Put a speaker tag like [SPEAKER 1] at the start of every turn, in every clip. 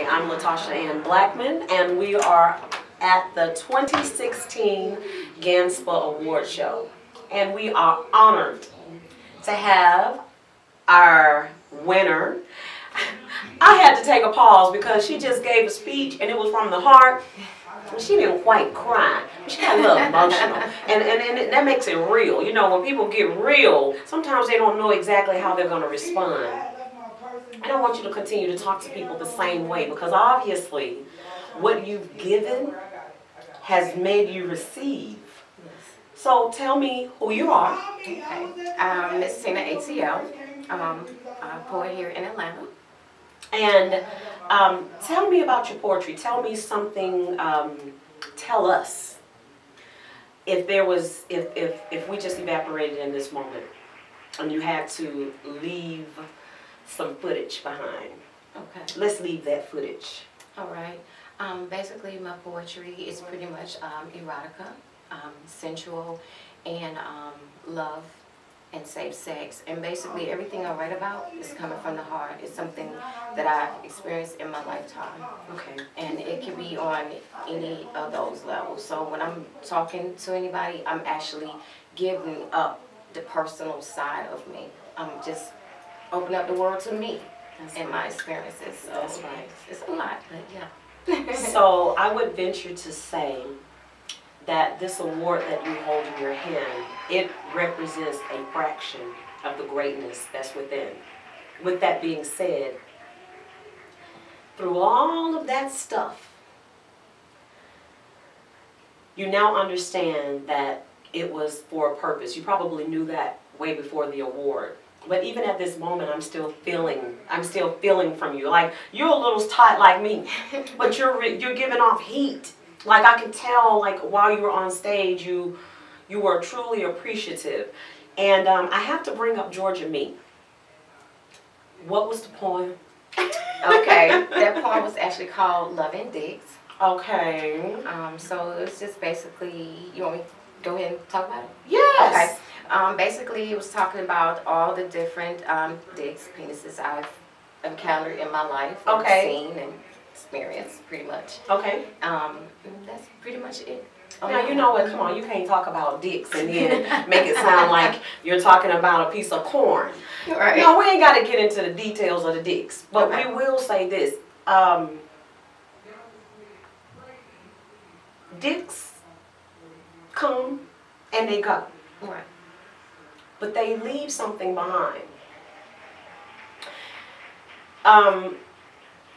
[SPEAKER 1] Hi, I'm Latasha Ann Blackman, and we are at the 2016 GANSPA Award Show. And we are honored to have our winner. I had to take a pause because she just gave a speech and it was from the heart. She didn't quite cry. She got a little emotional. And that makes it real. You know, when people get real, sometimes they don't know exactly how they're going to respond. I don't want you to continue to talk to people the same way because obviously what you've given has made you receive. So tell me who you are.
[SPEAKER 2] Okay. Miss Tina ATL, a poet here in Atlanta.
[SPEAKER 1] And tell me about your poetry. Tell me something, tell us if there was, if we just evaporated in this moment and you had to leave some footage behind.
[SPEAKER 2] Okay.
[SPEAKER 1] Let's leave that footage.
[SPEAKER 2] All right. Basically, my poetry is pretty much erotica, sensual, and love and safe sex. And basically, everything I write about is coming from the heart. It's something that I've experienced in my lifetime.
[SPEAKER 1] Okay.
[SPEAKER 2] And it can be on any of those levels. So when I'm talking to anybody, I'm actually giving up the personal side of me. I'm just open up the world to me and my experiences. So
[SPEAKER 1] That's right.
[SPEAKER 2] It's a lot, but yeah.
[SPEAKER 1] So I would venture to say that this award that you hold in your hand, it represents a fraction of the greatness that's within. With that being said, through all of that stuff, you now understand that it was for a purpose. You probably knew that way before the award. But even at this moment, I'm still feeling from you. Like, you're a little tight like me, but you're giving off heat. Like, I can tell, like, while you were on stage, you were truly appreciative. And I have to bring up Georgia Me. What was the poem?
[SPEAKER 2] Okay, that poem was actually called Love and Dicks.
[SPEAKER 1] Okay.
[SPEAKER 2] So it's just basically, you want me to go ahead and talk about it?
[SPEAKER 1] Yes.
[SPEAKER 2] Okay. Basically, it was talking about all the different dicks, penises I've encountered in my life, seen and experienced, pretty much.
[SPEAKER 1] Okay.
[SPEAKER 2] That's pretty much it.
[SPEAKER 1] Now, you know what, come on, you can't talk about dicks and then make it sound like you're talking about a piece of corn.
[SPEAKER 2] Right.
[SPEAKER 1] No, we ain't got to get into the details of the dicks, but we will say this. Dicks come and they go.
[SPEAKER 2] Right.
[SPEAKER 1] But they leave something behind.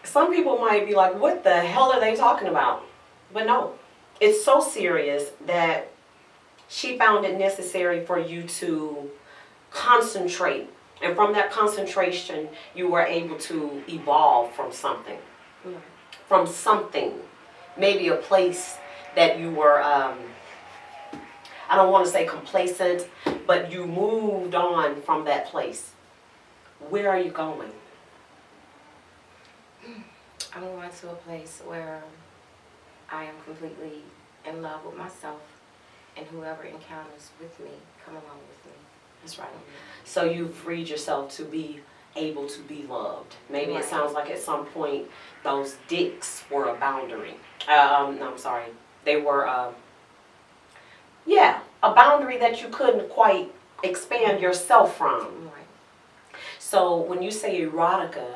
[SPEAKER 1] Some people might be like, what the hell are they talking about? But no, it's so serious that she found it necessary for you to concentrate. And from that concentration, you were able to evolve from something.
[SPEAKER 2] Right.
[SPEAKER 1] From something. Maybe a place that you were, I don't want to say complacent, but you moved on from that place. Where are you going?
[SPEAKER 2] I'm going to a place where I am completely in love with myself, and whoever encounters with me, come along with me.
[SPEAKER 1] That's right. So you freed yourself to be able to be loved. Maybe it sounds like at some point those dicks were a boundary. No, I'm sorry. They were, yeah, a boundary that you couldn't quite expand yourself from.
[SPEAKER 2] Right.
[SPEAKER 1] So when you say erotica,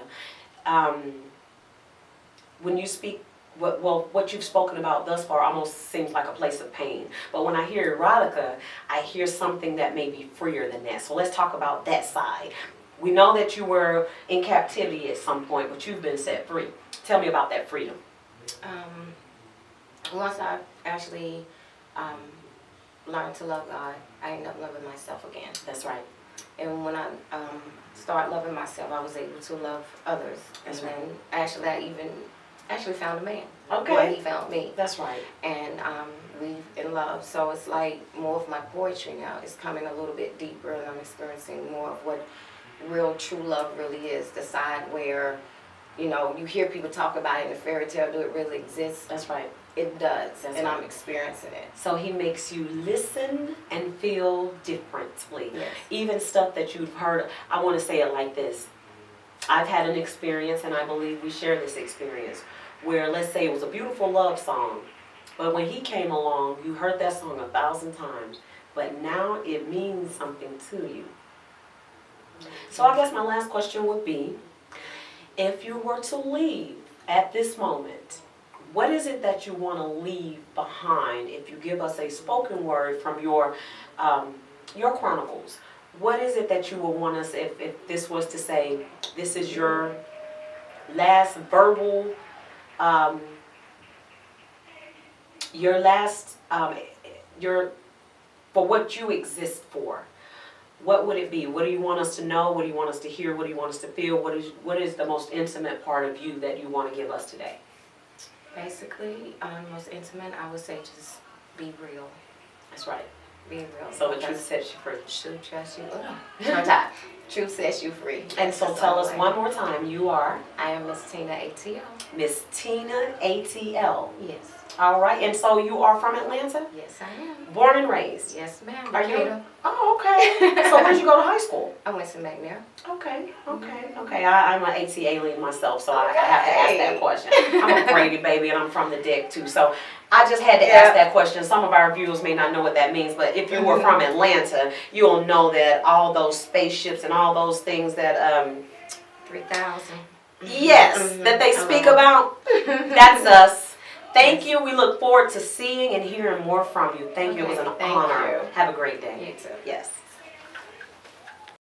[SPEAKER 1] when you speak, what you've spoken about thus far almost seems like a place of pain. But when I hear erotica, I hear something that may be freer than that. So let's talk about that side. We know that you were in captivity at some point, but you've been set free. Tell me about that freedom.
[SPEAKER 2] Once I actually learned to love God, I ended up loving myself again.
[SPEAKER 1] That's right.
[SPEAKER 2] And when I started loving myself, I was able to love others.
[SPEAKER 1] That's
[SPEAKER 2] and
[SPEAKER 1] right.
[SPEAKER 2] then actually, I even found a man.
[SPEAKER 1] Okay.
[SPEAKER 2] Where he found me.
[SPEAKER 1] That's right.
[SPEAKER 2] And we in love. So it's like more of my poetry now is coming a little bit deeper, and I'm experiencing more of what real true love really is. The side where, you know, you hear people talk about it in a fairy tale. Do it really exist?
[SPEAKER 1] That's right.
[SPEAKER 2] It does,
[SPEAKER 1] That's
[SPEAKER 2] and
[SPEAKER 1] right.
[SPEAKER 2] I'm experiencing it.
[SPEAKER 1] So he makes you listen and feel differently.
[SPEAKER 2] Yes.
[SPEAKER 1] Even stuff that you've heard. I want to say it like this. I've had an experience, and I believe we share this experience, where let's say it was a beautiful love song, but when he came along, you heard that song 1,000 times, but now it means something to you. So I guess my last question would be, if you were to leave at this moment, what is it that you want to leave behind? If you give us a spoken word from your chronicles, what is it that you would want us, if this was to say, this is your last verbal, your last, for what you exist for? What would it be? What do you want us to know? What do you want us to hear? What do you want us to feel? What is the most intimate part of you that you want to give us today?
[SPEAKER 2] Basically, most intimate, I would say just be real.
[SPEAKER 1] That's right.
[SPEAKER 2] Be real.
[SPEAKER 1] So the truth sets you free.
[SPEAKER 2] Truth sets you free. Truth sets you free.
[SPEAKER 1] And so tell us one more time, you are?
[SPEAKER 2] I am Miss Tina ATL.
[SPEAKER 1] Miss Tina ATL.
[SPEAKER 2] Yes.
[SPEAKER 1] All right, and so you are from Atlanta?
[SPEAKER 2] Yes, I am.
[SPEAKER 1] Born and raised?
[SPEAKER 2] Yes, ma'am.
[SPEAKER 1] Are you? Oh, okay. So where did you go to high school?
[SPEAKER 2] I went to McNair.
[SPEAKER 1] Okay. I'm an AT alien myself, so I have to ask that question. I'm a Brady baby, and I'm from the deck too, so I just had to ask that question. Some of our viewers may not know what that means, but if you were from Atlanta, you'll know that all those spaceships and all those things that
[SPEAKER 2] 3,000.
[SPEAKER 1] Yes, that they speak about. That's us. Thank you. We look forward to seeing and hearing more from you. Thank you. It was an honor.
[SPEAKER 2] You.
[SPEAKER 1] Have a great day.
[SPEAKER 2] You too.
[SPEAKER 1] Yes.